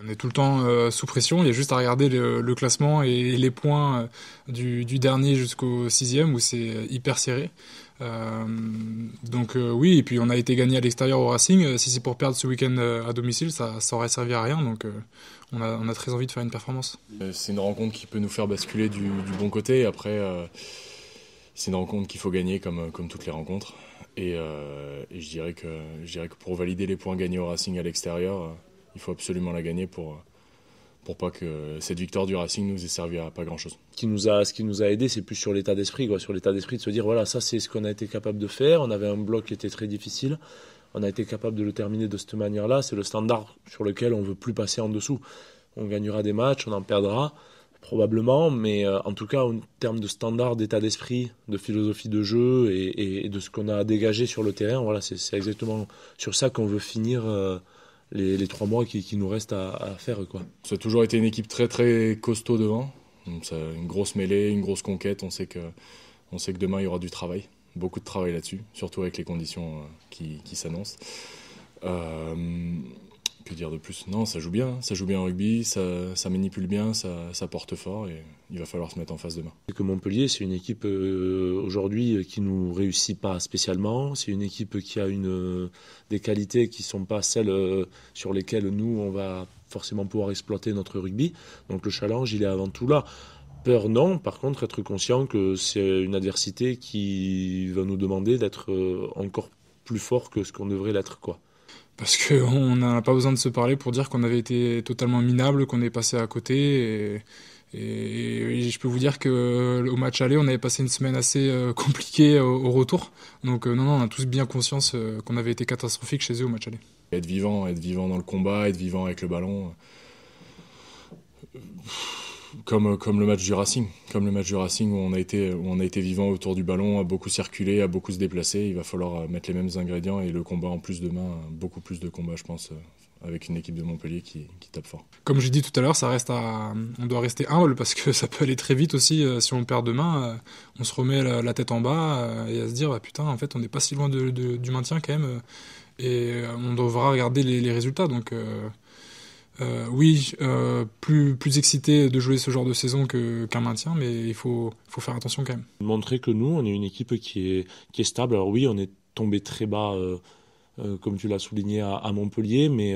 On est tout le temps sous pression, il y a juste à regarder le classement et les points du dernier jusqu'au 6e où c'est hyper serré. Oui, et puis on a été gagné à l'extérieur au Racing. Si c'est pour perdre ce week-end à domicile, ça aurait servi à rien. On a très envie de faire une performance. C'est une rencontre qui peut nous faire basculer du bon côté. Après, c'est une rencontre qu'il faut gagner comme toutes les rencontres. Et je dirais que pour valider les points gagnés au Racing à l'extérieur, il faut absolument la gagner pour pas que cette victoire du Racing nous ait servi à pas grand-chose. Ce qui nous a aidé, c'est plus sur l'état d'esprit, sur l'état d'esprit de se dire voilà, ça c'est ce qu'on a été capable de faire. On avait un bloc qui était très difficile, on a été capable de le terminer de cette manière-là. C'est le standard sur lequel on veut plus passer en dessous. On gagnera des matchs, on en perdra probablement, mais en tout cas en termes de standard, d'état d'esprit, de philosophie de jeu et de ce qu'on a dégagé sur le terrain, voilà, c'est exactement sur ça qu'on veut finir. Les 3 mois qui nous restent à faire, quoi. Ça a toujours été une équipe très très costaud devant. Donc ça, une grosse mêlée, une grosse conquête. On sait que demain il y aura du travail, beaucoup de travail là-dessus, surtout avec les conditions qui s'annoncent. Que dire de plus? Non, ça joue bien en rugby, ça manipule bien, ça porte fort et il va falloir se mettre en face demain. Que Montpellier, c'est une équipe aujourd'hui qui nous réussit pas spécialement. C'est une équipe qui a des qualités qui sont pas celles sur lesquelles nous on va forcément pouvoir exploiter notre rugby. Donc le challenge, il est avant tout là. Peur non, par contre être conscient que c'est une adversité qui va nous demander d'être encore plus fort que ce qu'on devrait l'être, quoi. Parce qu'on n'a pas besoin de se parler pour dire qu'on avait été totalement minable, qu'on est passé à côté. Et je peux vous dire qu'au match aller, on avait passé une semaine assez compliquée au retour. Donc non, on a tous bien conscience qu'on avait été catastrophique chez eux au match aller. Être vivant dans le combat, être vivant avec le ballon. Comme le match du Racing, où on a été vivant autour du ballon, à beaucoup circuler, à beaucoup se déplacer. Il va falloir mettre les mêmes ingrédients et le combat en plus demain, beaucoup plus de combat, je pense, avec une équipe de Montpellier qui tape fort. Comme j'ai dit tout à l'heure, on doit rester humble parce que ça peut aller très vite aussi. Si on perd demain, on se remet la tête en bas et à se dire putain, en fait, on n'est pas si loin du maintien quand même. Et on devra regarder les résultats. Donc plus excité de jouer ce genre de saison qu'un maintien, mais il faut faire attention quand même. Montrer que nous, on est une équipe qui est stable. Alors oui, on est tombé très bas, comme tu l'as souligné, à Montpellier, mais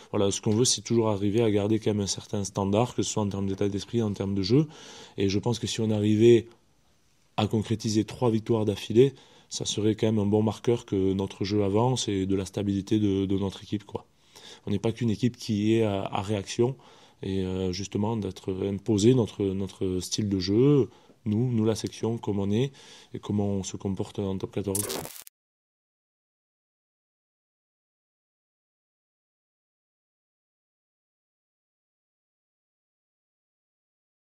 voilà, ce qu'on veut, c'est toujours arriver à garder quand même un certain standard, que ce soit en termes d'état d'esprit, en termes de jeu. Et je pense que si on arrivait à concrétiser 3 victoires d'affilée, ça serait quand même un bon marqueur que notre jeu avance et de la stabilité de notre équipe, quoi. On n'est pas qu'une équipe qui est à réaction et justement d'être imposé notre style de jeu, nous la section, comme on est et comment on se comporte en top 14.